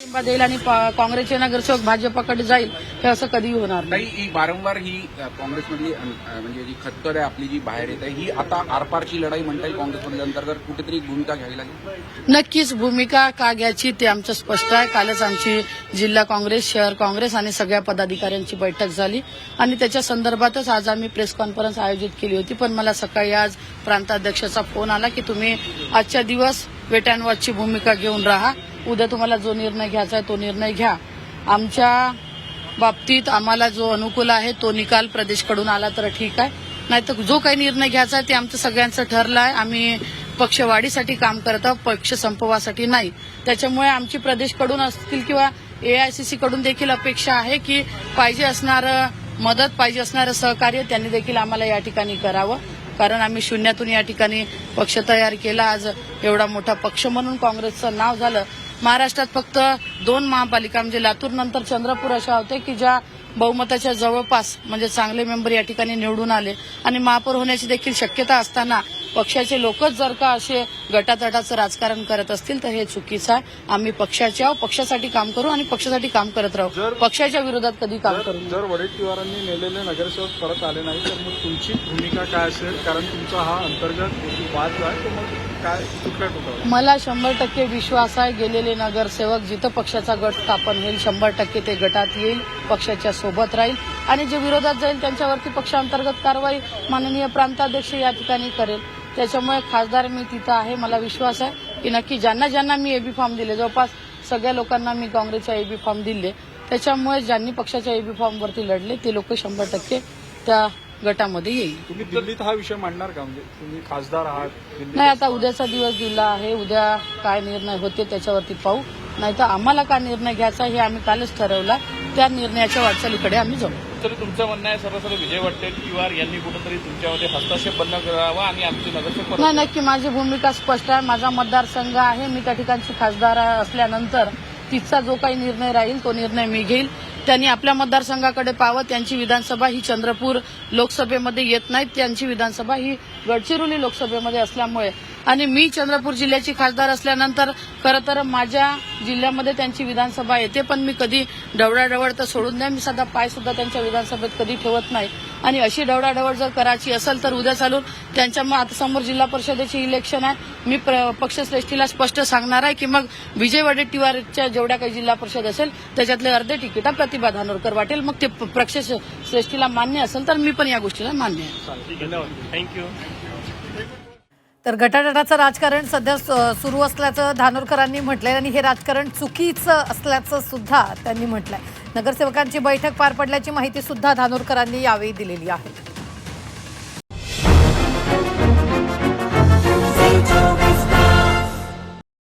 पाठिंबा देईल आणि काँग्रेसचे नगरसेवक भाजपकडे जाईल हे असं कधीही होणार नाही. ही वारंवार ही काँग्रेसमधली म्हणजे जी खतखत आहे आपली जी बाहेर येत आहे ही आता आरपारची लढाई म्हणता येईल काँग्रेसमधल्या अंतर्गत कुठेतरी भूमिका घ्यावी लागेल. नक्कीच भूमिका का घ्यायची ते आमचं स्पष्ट आहे. कालच आमची जिल्हा काँग्रेस, शहर काँग्रेस आणि सगळ्या पदाधिकाऱ्यांची बैठक झाली आणि त्याच्या संदर्भातच आज आम्ही प्रेस कॉन्फरन्स आयोजित केली होती. पण मला सकाळी आज प्रांताध्यक्षाचा फोन आला की तुम्ही आजच्या दिवस वेट अँड वॉचची भूमिका घेऊन राहा, उद्या तुम्हाला जो निर्णय घ्यायचा आहे तो निर्णय घ्या. आमच्या बाबतीत आम्हाला जो अनुकूल आहे तो निकाल प्रदेशकडून आला तर ठीक आहे, नाहीतर जो काही निर्णय घ्यायचा आहे ते आमचं सगळ्यांचं ठरलं आहे. आम्ही पक्षवाढीसाठी काम करत आहोत, पक्ष संपवासाठी नाही. त्याच्यामुळे आमची प्रदेशकडून असतील किंवा एआयसीसी कडून देखील अपेक्षा आहे की पाहिजे असणारं मदत, पाहिजे असणारं सहकार्य त्यांनी देखील आम्हाला या ठिकाणी करावं. कारण आम्ही शून्यातून या ठिकाणी पक्ष तयार केला. आज एवढा मोठा पक्ष म्हणून काँग्रेसचं नाव झालं. महाराष्ट्रात फक्त 2 महापालिका म्हणजे लातूर नंतर चंद्रपूर अशा होते की ज्या बहुमताच्या जवळपास म्हणजे चांगले मेंबर या ठिकाणी निवडून आले आणि महापौर होण्याची देखील शक्यता असताना पक्षाचे लोकच जर का असे गटातटाचं राजकारण करत असतील तर हे चुकीचं आहे. आम्ही पक्षाचे आहोत, पक्षासाठी काम करू आणि पक्षासाठी काम करत राहू, पक्षाच्या विरोधात कधी काम करू. जर वडेट्टीवारांनी नेलेले नगरसेवक परत आले नाही तर मग तुमची भूमिका काय असेल? कारण तुमचा हा अंतर्गत वाद आहे, तर मग काय कुठल्या टोकावर? मला 100% विश्वास आहे गेलेले नगरसेवक जिथं पक्षाचा गट स्थापन होईल 100% ते गटात येईल, पक्षाच्या सोबत राहील आणि जे विरोधात जाईल त्यांच्यावरती पक्षांतर्गत कारवाई माननीय प्रांताध्यक्ष या ठिकाणी करेल. त्याच्यामुळे खासदार मी तिथं आहे. मला विश्वास आहे की नक्की ज्यांना ज्यांना मी एबी फॉर्म दिले, जवळपास सगळ्या लोकांना मी काँग्रेसच्या एबी फॉर्म दिले. त्याच्यामुळे ज्यांनी पक्षाच्या एबी फॉर्मवरती लढले ते लोक 100% त्या गटामध्ये येईल. तुम्ही दिल्लीत हा विषय मांडणार का? म्हणजे तुम्ही खासदार आहात दिल्लीत? नाही, आता उद्याचा दिवस दिला आहे, उद्या काय निर्णय होते त्याच्यावरती पाहू. नाहीतर आम्हाला काय निर्णय घ्यायचा हे आम्ही कालच ठरवला, त्या निर्णयाच्या वाटचालीकडे आम्ही जाऊ. तरी तुमचं म्हणणं आहे सर्व विजय वडेट्टीवार यांनी कुठेतरी तुमच्यामध्ये हस्तक्षेप बंद करावा आणि आमचे नगरसेवक नाही, नक्की माझी भूमिका स्पष्ट आहे. माझा मतदारसंघ आहे, मी त्या ठिकाणची खासदार असल्यानंतर तिथचा जो काही निर्णय राहील तो निर्णय मी घेईल. त्यांनी आपल्या मतदारसंघाकडे पाहावं. त्यांची विधानसभा ही चंद्रपूर लोकसभेमध्ये येत नाही, त्यांची विधानसभा ही गडचिरोली लोकसभेमध्ये असल्यामुळे आणि मी चंद्रपूर जिल्ह्याची खासदार असल्यानंतर खरं तर माझ्या जिल्ह्यामध्ये त्यांची विधानसभा येते. पण मी कधी ढवळाढवळ तर सोडून द्या, मी साधा पाय सुद्धा त्यांच्या विधानसभेत कधी ठेवत नाही. आणि अशी ढवळाढवळ जर करायची असेल तर उद्या चालून त्यांच्या आता समोर जिल्हा परिषदेची इलेक्शन आहे. मी पक्षश्रेष्ठीला स्पष्ट सांगणार आहे की मग विजय वडेट्टीवारच्या जेवढ्या काही जिल्हा परिषद असेल त्याच्यातले अर्धे तिकीट प्रतिभा धानोरकर वाटेल. मग ते पक्षश्रेष्ठीला मान्य असेल तर मी पण या गोष्टीला मान्य आहे. धन्यवाद. थँक्यू. तर गटातटाचं राजकारण सध्या सुरू असल्याचं धानोरकरांनी म्हटलंय आणि हे राजकारण चुकीचं असल्याचं सुद्धा त्यांनी म्हटलंय. नगरसेवकांची बैठक पार पडल्याची माहिती सुद्धा धानोरकरांनी यावेळी दिलेली आहे.